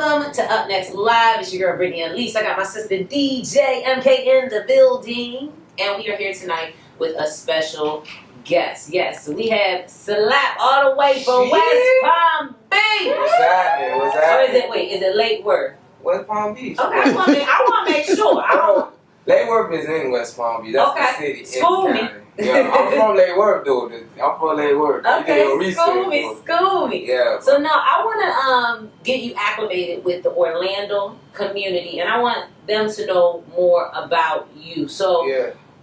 Welcome to Upnex Live. It's your girl Brittany Elise. I got my sister DJ MK in the building, and we are here tonight with a special guest. Yes, so we have Cilap all the way from West Palm Beach. What's happening? What's happening? Or is it Lake Worth? West Palm Beach. Okay, I want to make sure. Lake Worth is in West Palm Beach. That's the city. School me. Yeah, I'm from Lake Worth, though. I'm from Lake Worth. Okay, school me. Yeah. So now I want to get you acclimated with the Orlando community, and I want them to know more about you. So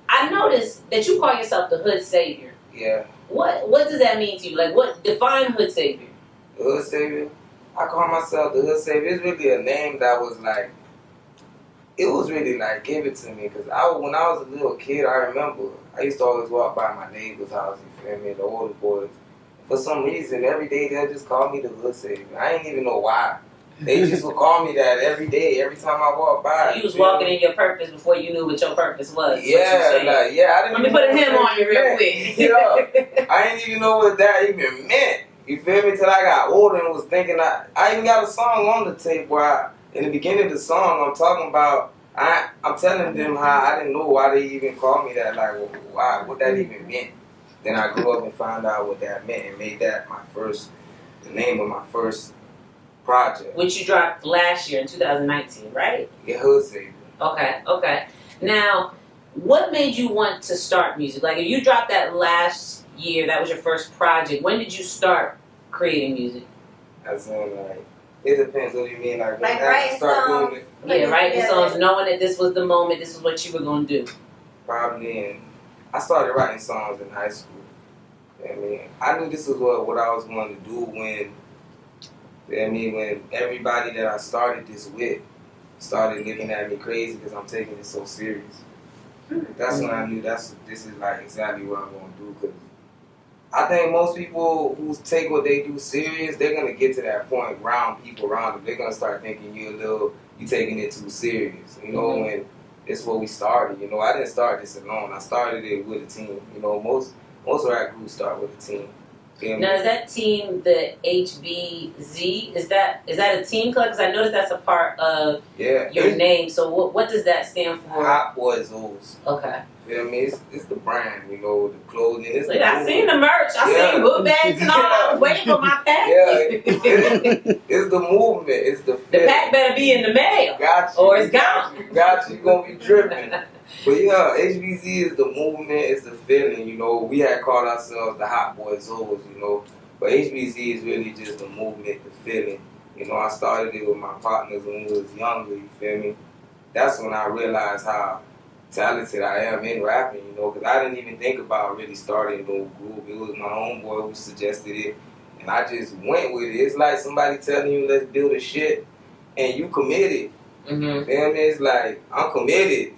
I noticed that you call yourself the Hood Savior. Yeah. What does that mean to you? Like, what define Hood Savior? The Hood Savior? I call myself the Hood Savior. It's really a name that was like, it was really like given to me because when I was a little kid, I remember I used to always walk by my neighbor's house, you feel me, the older boys. For some reason, every day they'll just call me the Hood Savior. I didn't even know why. They just would call me that every day, every time I walk by. So you was walking in your purpose before you knew what your purpose was. Yeah, I didn't. Let me put a hymn on you real quick. Yeah, I didn't even know what that even meant. You feel me? Till I got older and was thinking. I even got a song on the tape where in the beginning of the song, I'm talking about. I'm telling them how I didn't know why they even called me that. Like, why? What that even meant? Then I grew up and found out what that meant and made that the name of my first project. Which you dropped last year in 2019, right? Yeah, Hood Savior. Okay. Now, what made you want to start music? Like, if you dropped that last year, that was your first project. When did you start creating music? As in, like, it depends. What do you mean? Like writing songs. Yeah, writing songs, knowing that this was the moment, this is what you were going to do. Probably I started writing songs in high school. I mean, I knew this was what I was going to do when everybody that I started this with started looking at me crazy because I'm taking it so serious. That's when I knew this is like exactly what I'm going to do. Because I think most people who take what they do serious, they're going to get to that point around people around them. They're going to start thinking you taking it too serious. You know, and it's what we started. You know, I didn't start this alone. I started it with a team. You know, most rap groups start with a team. Now, is that team the HBZ? Is that a team club? Because I noticed that's a part of your name. So what does that stand for? Hot Boys O's. Okay. Feel me? It's the brand, you know, the clothing. I seen the merch. I seen book bags and all. I was waiting for my package. It's the movement. It's the feeling. The pack better be in the mail. Got you. Or it's gone. Got you. You're going to be dripping. But yeah, HBZ is the movement. It's the feeling, you know. We had called ourselves the Hot Boys O's, you know. But HBZ is really just the movement, the feeling. You know, I started it with my partners when we was younger, you feel me? That's when I realized how talented I am in rapping, you know, because I didn't even think about really starting no group. It was my homeboy who suggested it, and I just went with it. It's like somebody telling you, let's build a shit, and you committed. Mm-hmm. It's like, I'm committed.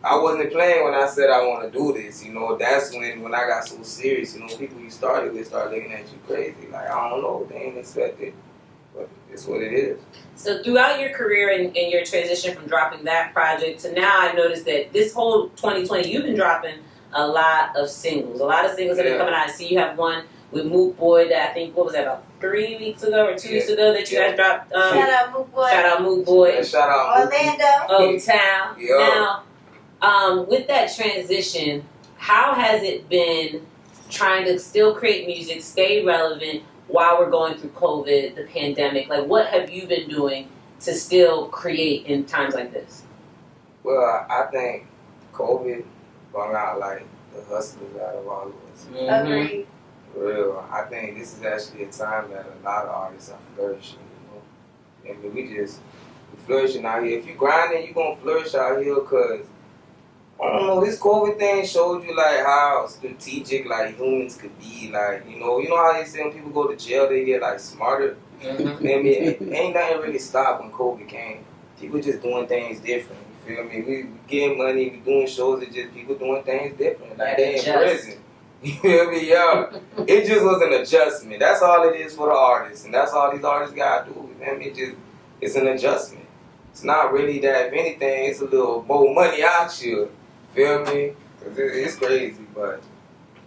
I wasn't playing when I said I want to do this, you know. That's when I got so serious, you know, people you started with start looking at you crazy. Like, I don't know, they ain't expect it, but it's what it is. So throughout your career and your transition from dropping that project to now, I noticed that this whole 2020, you've been dropping a lot of singles. A lot of singles have been coming out. I see you have one with Moot Boy that I think, what was that, about 3 weeks ago or 2 weeks ago that you guys dropped? Shout out Moot Boy. Shout out Moot Boy. Yeah, shout out Orlando. O-Town. Yeah. Now, with that transition, how has it been trying to still create music, stay relevant, while we're going through COVID, the pandemic? Like, what have you been doing to still create in times like this? Well, I think COVID brought out, like, the hustlers out of all of us. Mm-hmm. Agreed. For real. I think this is actually a time that a lot of artists are flourishing, you know. I mean, we're flourishing out here. If you grinding, you're going to flourish out here because, I don't know, this COVID thing showed you, like, how strategic, like, humans could be. Like, you know how they say when people go to jail, they get, like, smarter? Mm-hmm. I mean, ain't nothing really stopped when COVID came. People just doing things different, you feel me? We getting money, we doing shows, it's just people doing things different. Like, they in prison. You feel me? Yeah. It just was an adjustment. That's all it is for the artists, and that's all these artists gotta do. You feel me? It's an adjustment. It's not really that, if anything, it's a little more money out here. Feel me? Cause it's crazy, but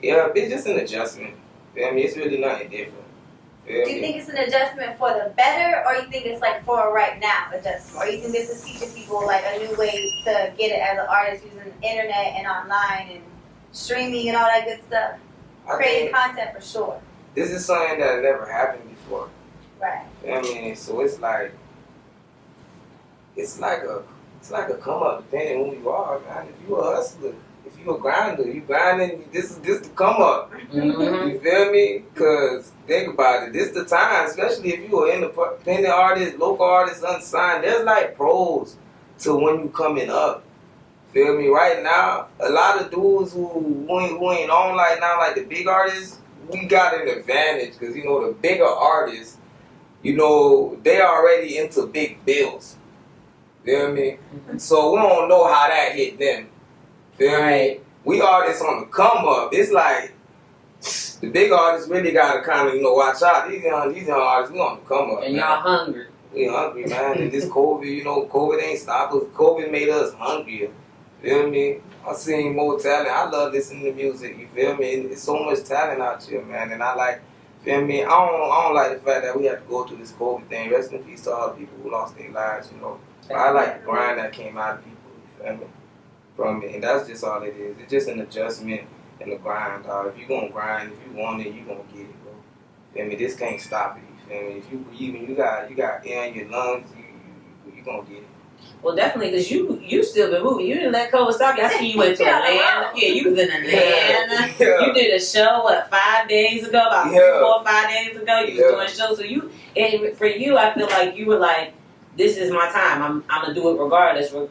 yeah, it's just an adjustment. Feel me? It's really nothing different. Do you think it's an adjustment for the better, or you think it's like for a right now adjustment? Or you think this is teaching people like a new way to get it as an artist using the internet and online and streaming and all that good stuff? Creating content for sure. This is something that never happened before. Right. I mean, so it's like a come up depending on who you are, man. If you a hustler, if you a grinder, you grinding. This is the come up. Mm-hmm. You feel me? Cause think about it. This the time, especially if you are independent artist, local artist, unsigned. There's like pros to when you coming up. Feel me? Right now, a lot of dudes who ain't on like now, like the big artists, we got an advantage because you know the bigger artists, you know, they already into big bills. Feel me? So we don't know how that hit them. Feel me? We artists on the come up. It's like the big artists really gotta kind of, you know, watch out. These young artists, we on the come up. And man. y'all hungry. We hungry, man. And this COVID, you know, COVID ain't stopped us. COVID made us hungrier. Feel me? I seen more talent. I love listening to music. You feel me? It's so much talent out here, man. And I like, feel me? I don't like the fact that we have to go through this COVID thing. Rest in peace to all the people who lost their lives, you know. But I like the grind that came out of people, you feel me? From it. And that's just all it is. It's just an adjustment and the grind, dog. If you gonna grind, if you want it, you gonna get it, bro. Feel me? This can't stop it, you feel me? If you breathe and you got air in your lungs, you gonna get it. Well, definitely, because you still been moving. You didn't let COVID stop you. I see you went to Atlanta. Yeah, you was in Atlanta. Yeah. You did a show, 5 days ago? About 3, 4, 5 days ago, you was doing shows. So and for you, I feel like you were like, this is my time. I'm gonna do it regardless of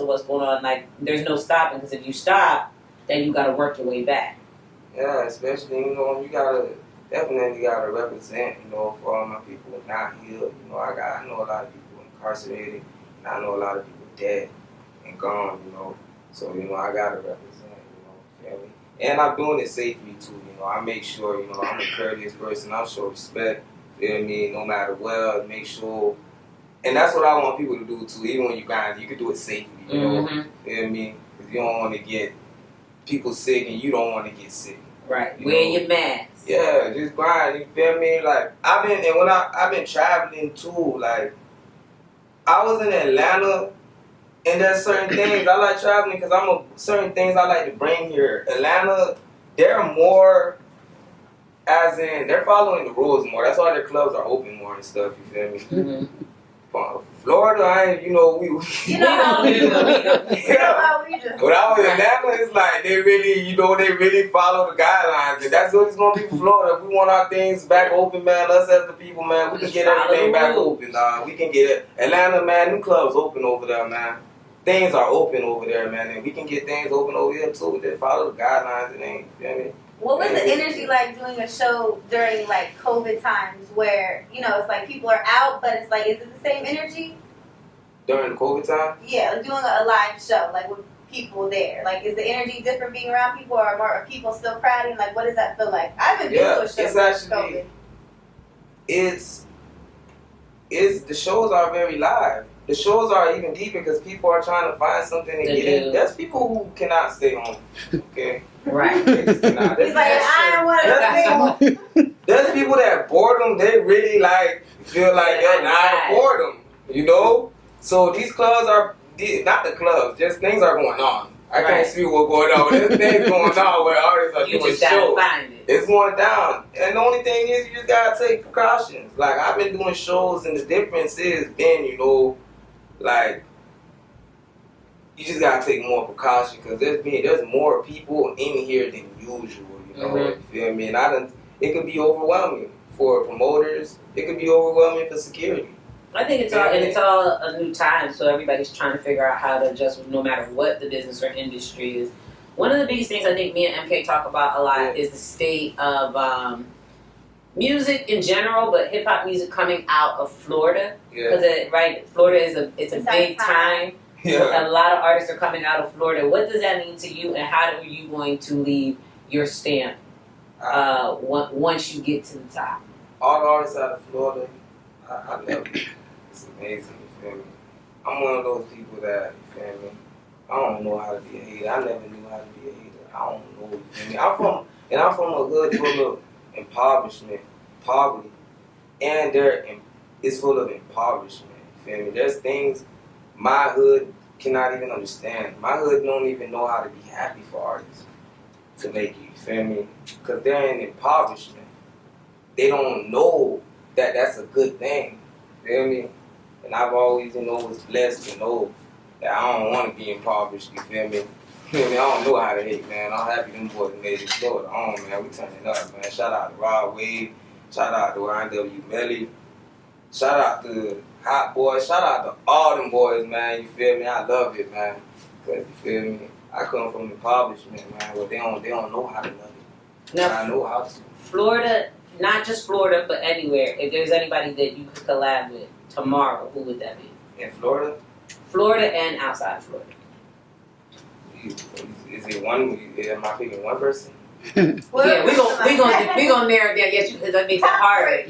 what's going on. Like, there's no stopping, because if you stop, then you gotta work your way back. Yeah, especially, you know, you definitely gotta represent, you know, for all my people not here. You know, I know a lot of people incarcerated, and I know a lot of people dead and gone, you know. So, you know, I gotta represent, you know, feel me? And I'm doing it safely too, you know. I make sure, you know, I'm a courteous person. I show respect, feel me, no matter what, make sure. And that's what I want people to do too. Even when you grind, you can do it safely, you know. Feel me? Because you don't want to get people sick, and you don't want to get sick. Right. Wear your mask. Yeah, just grind. You feel me? Like I've been traveling too. Like I was in Atlanta, and there's certain things I like traveling because certain things I like to bring here. Atlanta, they're more, as in they're following the rules more. That's why their clubs are open more and stuff. You feel me? Mm-hmm. Florida, you know, we how we do. When I was in Atlanta, it's like they really follow the guidelines, and that's what it's gonna be for Florida. If we want our things back open, man, us as the people, man, we can get everything back open, dog. We can get it. Atlanta, man, them clubs open over there, man. Things are open over there, man, and we can get things open over here too. Just follow the guidelines, and ain't, you feel me? What was the energy like doing a show during like COVID times where, you know, it's like people are out, but it's like, is it the same energy? During the COVID time? Yeah, like doing a live show, like with people there. Like, is the energy different being around people, or are people still crowding? Like, what does that feel like? I haven't been to a show it's during actually, COVID. the shows are very live. The shows are even deeper because people are trying to find something to get in. There's people who cannot stay home, okay? Right. They just cannot. He's like, I don't want to stay home. There's people that boredom, they really like feel like they're not boredom, you know? So these clubs are, not the clubs, just things are going on. I can't see what's going on. There's things going on where artists are doing shows. You just gotta find it. It's going down. And the only thing is you just gotta take precautions. Like I've been doing shows and the difference is you know, like you just gotta take more precaution because there's more people in here than usual, you know. You feel me? And it could be overwhelming for promoters. It could be overwhelming for security. I think it's all a new time, so everybody's trying to figure out how to adjust no matter what the business or industry is. One of the biggest things I think me and MK talk about a lot is the state of music in general, but hip hop music coming out of Florida. Because Florida is a big time. Yeah. A lot of artists are coming out of Florida. What does that mean to you, and how are you going to leave your stamp once you get to the top? All the artists out of Florida, I love it. It's amazing, you feel me? I'm one of those people that, you feel me? I don't know how to be a hater. I never knew how to be a hater. I don't know, you feel me? I'm from a hood full of impoverishment, poverty. and it's full of impoverishment. You feel me? There's things my hood cannot even understand. My hood don't even know how to be happy for artists to make it. You feel me? Because they're in impoverishment. They don't know that that's a good thing. You feel me? And I've always, was blessed to know that I don't want to be impoverished. You feel me? I don't know how to hate, man. I'm happy them boys made it Florida on, man. We turning up, man. Shout out to Rod Wave. Shout out to YNW Melly. Shout out to Hot Boys. Shout out to all them boys, man. You feel me? I love it, man. Cause you feel me? I come from impoverishment, man. But they don't know how to love it. Now, I know how to. Florida, not just Florida, but anywhere. If there's anybody that you could collab with tomorrow, who would that be? In Florida? Florida and outside Florida. Is it one? Am I picking one person? Yeah, we gonna narrow it down. Yes, because that makes it harder.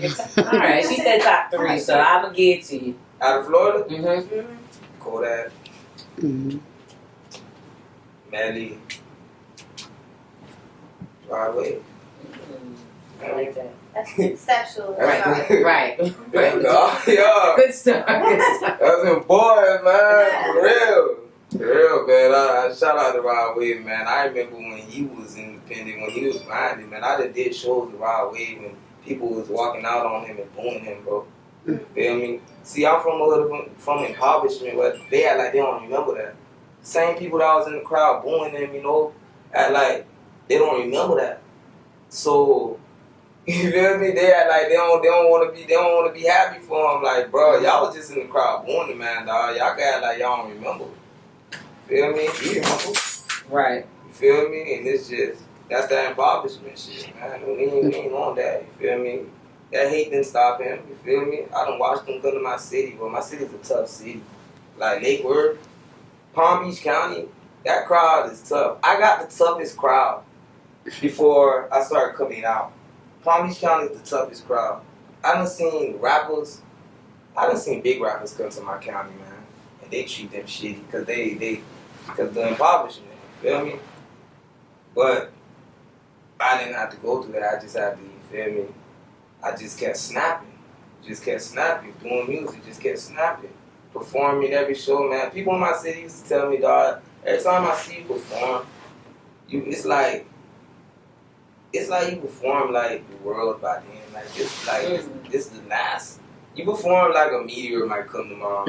All right, she said top 3, so I'm gonna give it to you. Out of Florida? Mm-hmm. Kodak. Mm-hmm. Melly. Broadway. I like that. That's conceptual. Right. There you go. Yeah. Good stuff. Good stuff. That's them boys, man. For real. For real, man. I shout out to Rod Wave, man. I remember when he was independent, when he was grinding, man. I did shows with Rod Wave when people was walking out on him and booing him, bro. Feel me? See, I'm from impoverishment, but they act like they don't remember that. Same people that was in the crowd booing him, act like they don't remember that. So, you feel me? They act like they don't want to be happy for him. Like, bro, y'all was just in the crowd booing the man, dog. Y'all can act like y'all don't remember. Feel me? You remember? Right. You feel me? And it's just, that's that impoverishment shit, man. We ain't on that. You feel me? That hate didn't stop him. You feel me? I done watched him come to my city, but my city's a tough city. Like Lake Worth, Palm Beach County, that crowd is tough. I got the toughest crowd before I started coming out. Palm Beach County is the toughest crowd. I done seen big rappers come to my county, man, and they treat them shitty because the impoverishment, you feel me? But I didn't have to go through that. I just had to, you feel me? I just kept snapping, doing music, just kept snapping, performing every show, man. People in my city used to tell me, dog, every time I see you perform, it's like you perform like the world by then. Like this is the last. You perform like a meteor might come tomorrow.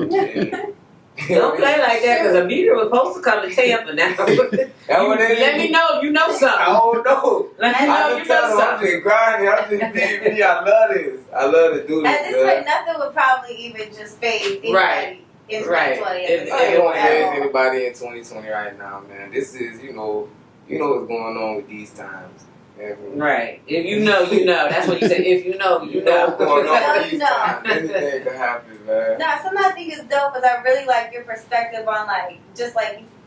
Don't play like that, because a meteor was supposed to come to Tampa now. Let me know if you know something. I don't know. Let me know if you know I'm something. just grinding. I'm just being me. I love this. I love to do this. At this point, nothing would probably even just phase anybody in 2020. It don't phase anybody in 2020 right now, man. This is, you know what's going on with these times. Right. If you know, you know. That's what you said. If you know, you know. What's going on with these times. Anything can happen, man. No, something I think is dope is I really like your perspective on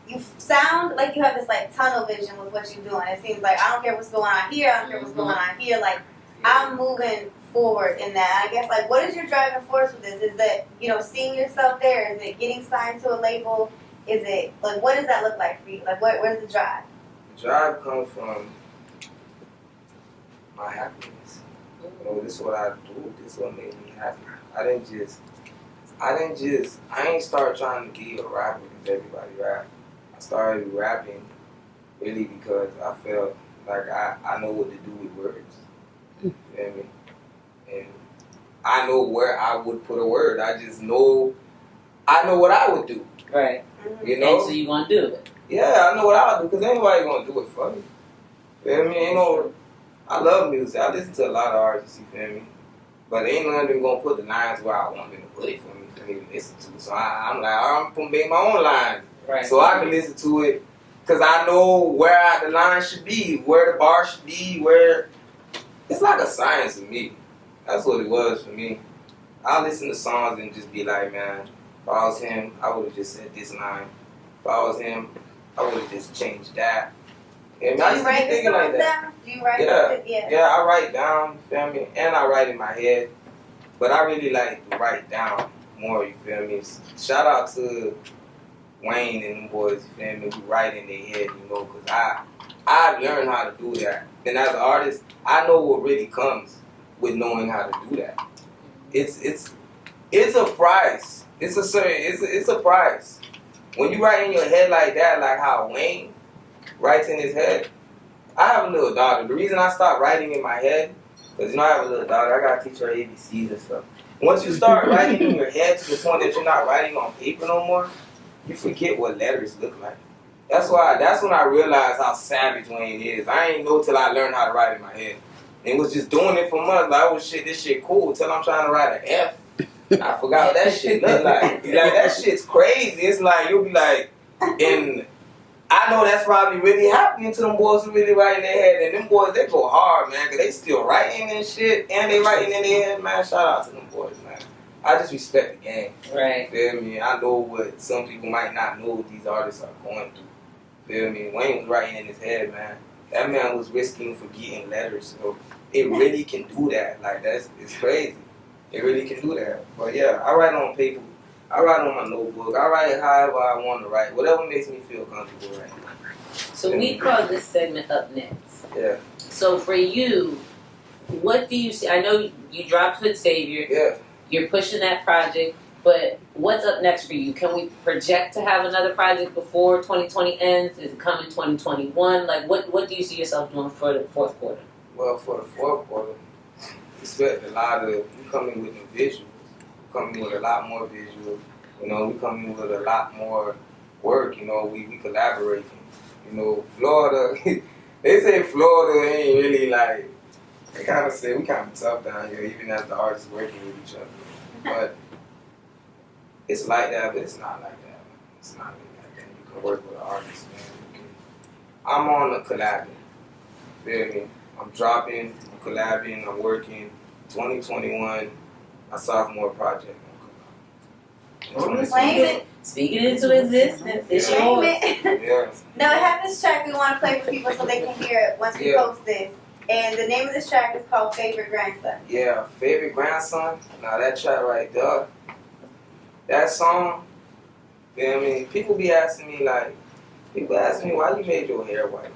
you sound like you have this tunnel vision with what you're doing. It seems like I don't care what's going on here, I don't care what's going on here. Like I'm moving forward in that. I guess what is your driving force with this? Is it seeing yourself there? Is it getting signed to a label? Is it what does that look like for you? Where's the drive? The drive comes from my happiness. This is what I do. This is what made me happy. I ain't start trying to be a rapper because everybody rap. I started rapping really because I felt like I know what to do with words. You feel me? And I know where I would put a word. I know what I would do. Right. You know? And so you want to do it. Yeah, I know what I would do because anybody gonna do it for me. Feel me? I love music. I listen to a lot of artists, you feel me? But ain't none of them gonna put the lines where I want them to put it for me to listen to. So I'm gonna make my own lines. Right. So I can listen to it because I know where the line should be, where the bar should be, where it's like a science to me. That's what it was for me. I listen to songs and just be like, man, if I was him, I would have just said this line. If I was him, I would have just changed that. And Do you write the songs down? Do you write it? Yeah, I write down, you feel me? And I write in my head. But I really like to write down more, you feel me? Shout out to Wayne and them boys, you feel me, who write in their head, because I learned how to do that. And as an artist, I know what really comes with knowing how to do that. it's a price. It's a price. When you write in your head like that, like how Wayne writes in his head. I have a little daughter. The reason I stopped writing in my head, because I have a little daughter, I gotta teach her ABCs and stuff. Once you start writing in your head to the point that you're not writing on paper no more, you forget what letters look like. That's when I realized how savage Wayne is. I ain't know till I learned how to write in my head. And was just doing it for months, like, oh shit, this shit cool, till I'm trying to write an F. I forgot what that shit look like. Like, that shit's crazy. It's like, you'll be like, and I know that's probably really happening to them boys who really write in their head. And them boys, they go hard, man, because they still writing and shit, and they writing in their head, man. Shout out to them boys, man. I just respect the game. Right. Feel me? I know what some people might not know what these artists are going through. Feel me? Wayne was writing in his head, man. That man was risking forgetting letters. So it really can do that. Like, it's crazy. It really can do that. But yeah, I write on paper. I write on my notebook. I write however I want to write. Whatever makes me feel comfortable writing. So we call this segment Up Next. Yeah. So for you, what do you see? I know you dropped Hood Savior. Yeah. You're pushing that project, but what's up next for you? Can we project to have another project before 2020 ends? Is it coming 2021? Like, what do you see yourself doing for the fourth quarter? Well, for the fourth quarter, expect a lot of, we coming with the visuals. We coming with a lot more visuals. You know, we coming with a lot more work. You know, we collaborating. You know, Florida, they say Florida ain't really like, they kind of say we kind of tough down here, even as the artists working with each other. But it's like that, but it's not like that. It's not like that. You can work with an artist, man. I'm on a collabing. Feel me? I'm dropping, I'm collabing, I'm working. 2021, my sophomore project. Speaking into existence. It's yours. Yeah. No, it have this track we want to play for people so they can hear it once we post this. And the name of this track is called Favorite Grandson. Yeah, Favorite Grandson. Now that track right there, that song, you know what I mean? People ask me why you made your hair white.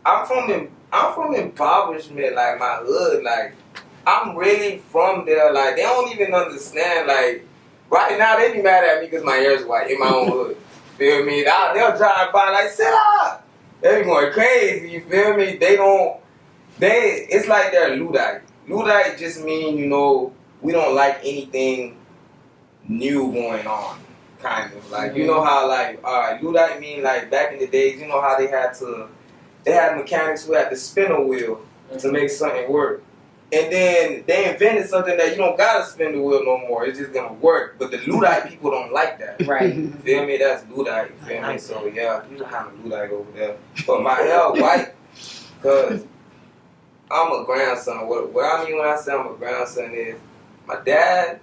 I'm from impoverishment, like my hood, like I'm really from there. Like they don't even understand. Like right now they be mad at me because my hair's white in my own hood. Feel me? They'll drive by like sit up. They be going crazy. You feel me? It's like they're Luddite. Luddite just mean, you know, we don't like anything new going on, kind of. Like, you know how, like, Luddite mean, like, back in the days, you know how they had mechanics who had to spin a wheel to make something work. And then they invented something that you don't gotta spin the wheel no more. It's just gonna work. But the Luddite people don't like that. Right. Feel me? That's Luddite. Feel me? So, yeah, you kind of Luddite over there. But my hair white, because I'm a grandson. What I mean when I say I'm a grandson is my dad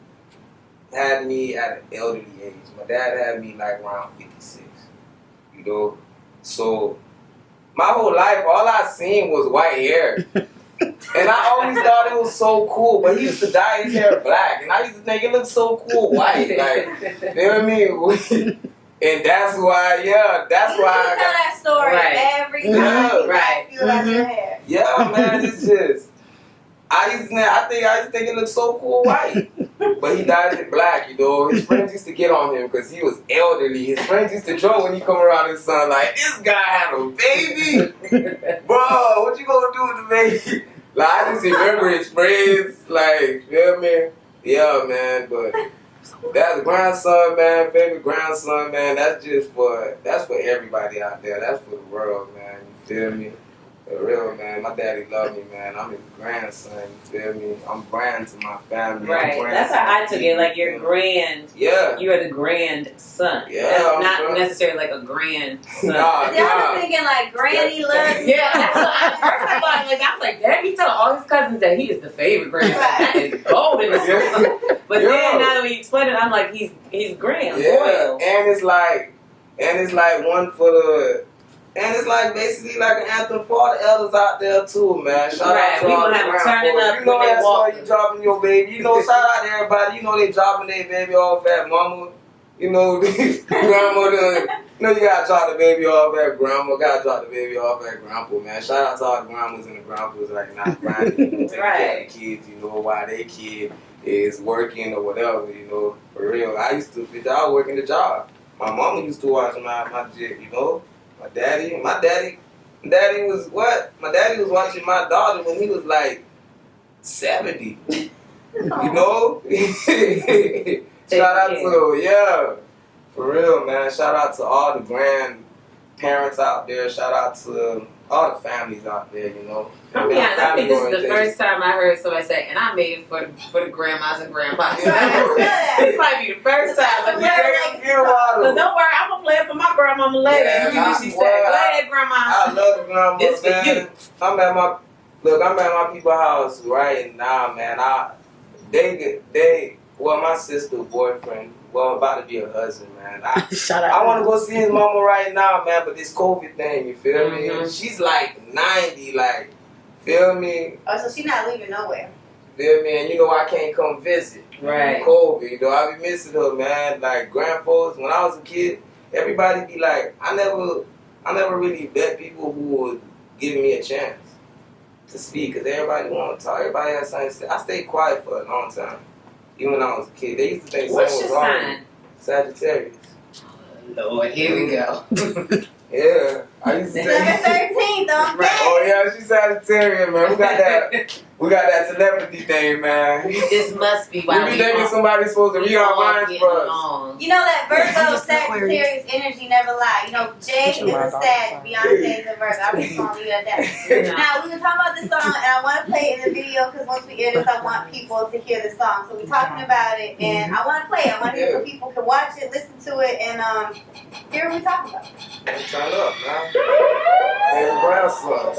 had me at an elderly age. My dad had me like around 56. You know? So my whole life, all I seen was white hair. And I always thought it was so cool, but he used to dye his hair black. And I used to think it looked so cool white. Like, you know what I mean? And that's why, that's why I tell that story every time. Right. You like your hair. Yeah, man, it's just I used to think it looked so cool white. But he dyed it black, you know. His friends used to get on him because he was elderly. His friends used to joke when he come around his son like, this guy had a baby. Bro, what you gonna do with the baby? Like, I just remember his friends, like, you know what I mean? Yeah, man, but that's grandson, man, favorite grandson, man. That's for everybody out there. That's for the world, man. You feel me? For real, man. My daddy loved me, man. I'm his grandson. You feel me? I'm grand to my family. Right. That's how I took it. Like you're grand. Yeah. You are the grandson. Yeah. That's not necessarily like a grandson. Nah. I was thinking like granny loves. Yeah. That's what I was like, Dad, he telling all his cousins that he is the favorite grandson. That is bold in this. But then now that we explain it, I'm like, he's grand. Yeah. Royal. And it's like one for the. And it's like basically like an anthem for all the elders out there too, man. Shout out to we all gonna the have them grandpas. turning up You know when they that's walk. why you dropping your baby. You know, shout out to everybody. You know they dropping their baby off at mama. You know, grandmother You know, you gotta drop the baby off at grandma, gotta drop the baby off at grandpa, man. Shout out to all the grandmas and the grandpas right now, grinding, taking care of the kids, you know, while their kid is working or whatever, you know, for real. I used to, bitch, I was working the job. My mama used to watch my jit, you know. My daddy was what? My daddy was watching my daughter when he was like 70. You know? Shout out to, yeah. For real, man. Shout out to all the grandparents out there. Shout out to all the families out there, you know. I think this is the first time I heard somebody say, and I made it for the grandmas and grandpas. This might be the first time. But don't worry, I'm going to play it for my grandmama later. Yeah, she said, go ahead, grandma. I love the grandmas, This for man. you. I'm at my people's house right now, man. My sister's boyfriend, about to be a husband, man. I want to go see his mama right now, man, but this COVID thing, you feel me? She's like 90, like, feel me? Oh, so she's not leaving nowhere. Feel me? And you know I can't come visit. Right. COVID, you know, I be missing her, man. Like, grandfolks, when I was a kid, everybody be like, I never really met people who would give me a chance to speak, because everybody want to talk. Everybody has something to say. I stayed quiet for a long time. Even when I was a kid, they used to think something was wrong. What's your sign? Sagittarius. Lord, here we go. Yeah, I used to say. 13th, don't Right. Oh yeah, she's Sagittarius, man. We got that telepathy thing, man. This must be why we be thinking somebody's supposed to read our minds for us. You know that Virgo Sagittarius energy never lie. You know, Jay is a Sag, Beyonce is a Virgo. I'm just gonna leave it at that. Now we were talking about this song, and I want to play it in the video because once we hear this, I want people to hear the song. So we're talking about it, and I want to play it. I want to hear so people can watch it, listen to it, and hear what we're talking about. Turn up, man. And grandson.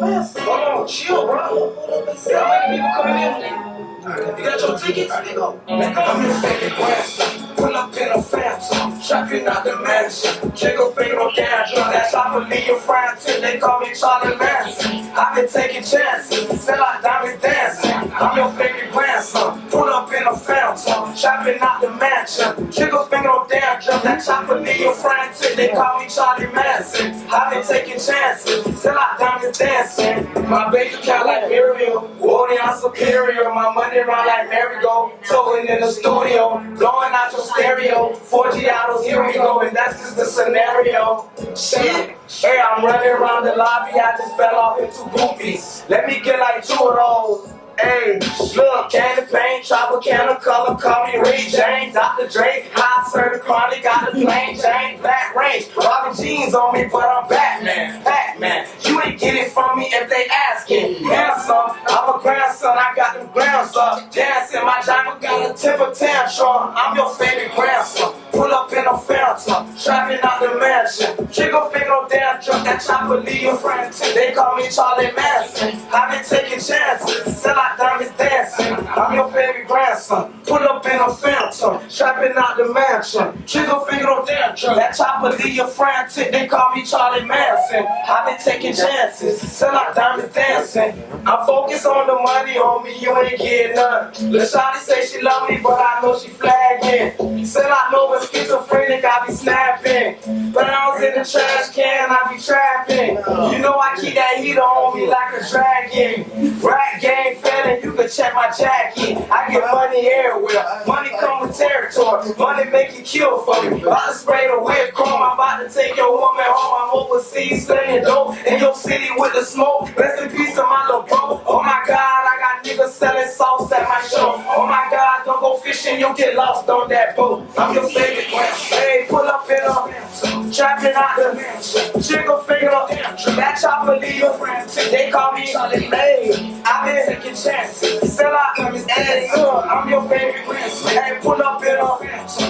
Hold on, chill, bro. There are many people coming in. You got your tickets? I'm your favorite grandson. Pull up in a phantom, shopping out the mansion. Jiggle finger on down, drum that chopper, leave your friend till they call me Charlie Manson. I've been taking chances, sell out diamonds dancing. I'm your favorite grandson. Pull up in a phantom, shopping out the mansion. Jiggle finger on down, drum that chopper, leave your friend till they call me Charlie Manson. I've been taking chances, sell out diamonds dancing. My bank account like Muriel, holding on superior. My money round like merry-go, towing in the studio, blowing out your stereo. 4G autos, here we go, and that's just the scenario. Shit. Hey, I'm running around the lobby, I just fell off into groupies. Let me get like 2 of those. Hey, look, candy paint, chopper, can of color, call me Ray James, Dr. Dre, hot serve chronic, got the plain Jane, black range, Robin jeans on me, but I'm Batman, Pac-Man. You ain't get it from me if they asking. Handsome, I'm a grandson, I got them grounds up, dancing, my driver got a temper tantrum. I'm your favorite grandson. Pull up in a phantom, trapping out the mansion. Jiggle finger down, jump that chopper, leave your friends. They call me Charlie Manson. I've been taking chances, sell out diamonds dancing. I'm your favorite grandson. Pull up in a phantom, trapping out the mansion. Jiggle finger down, jump that chopper, leave your friends. They call me Charlie Manson. I've been taking chances, sell out diamonds dancing. I'm focused on the money, homie, you ain't getting none. Lil' Shawty say she love me, but I know she flagging. Sell out Nova schizophrenic, I be snapping. Browns in the trash can, I be trapping. You know I keep that heater on me like a dragon. Rap game felon, you can check my jacket. I get money everywhere, money come with territory. Money make you kill for me. About to spray the whip chrome, I'm about to take your woman home. I'm overseas slinging dope in your city with the smoke. Rest in peace to my little bro. Oh my God, I got niggas selling sauce at my show. Oh my God, don't go fishing, you'll get lost on that boat. I'm your favorite grandson. Hey, pull up in a trapping out the jiggle finger up. That chopper leave your friends. They call me Charlie May. I've been taking chances. Sell out them is ass. I'm your favorite grandson. Hey, pull up in a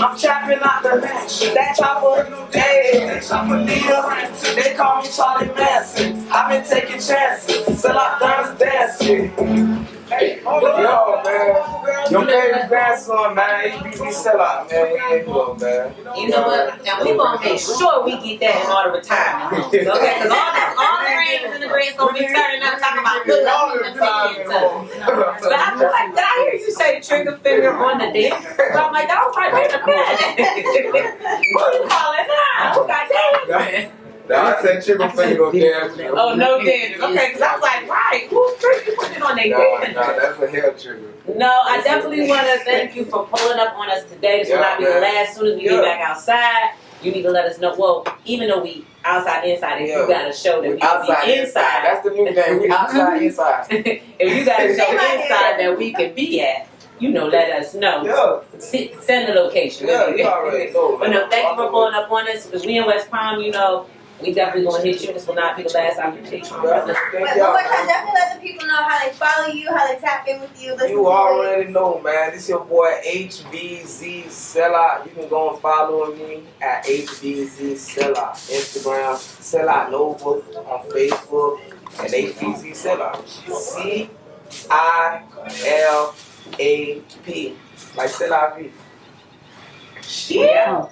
I'm trapping out the that chopper. Hey, that chopper leave your friends. They call me Charlie Manson. I've been taking chances. Sell out diamonds dancing. Yo, man. Your favorite grandson, man. HBZ sellout, man. Here you go, man. You know what? Now we gonna make sure we get that in all the retirement homes, okay? Because all the rings and the grades gonna be turning up talking about look All like the we time, But I feel like, did I hear you say trigger finger on the dick? So I'm like, that was right there in the bed. What you call it now? Who got that? Now I said trigger finger on damage. Oh, no damage. Okay, because I was like, right, who's trigger putting it on their damage? Nah, that's a hair trigger. No, I definitely want to thank you for pulling up on us today. This will not be the last. As soon as we get back outside, you need to let us know. Well, even though we outside, inside, if you got to show that we outside, can be inside. That's the new thing. We outside, inside. If you got to show inside that we can be at, you know, let us know. Yeah. Send the location. Yeah, you already know. But no, thank you for pulling up on us because we in West Palm, you know. We definitely gonna hit you. This will not be the last opportunity. But one more time, definitely let the people know how they follow you, how they tap in with you. You already know, man. This your boy HBZ Sellout. You can go and follow me at HBZ Sellout. Instagram, Sellout Nova on Facebook, and HBZ Sellout. CILAP. Like Sellout. Yeah.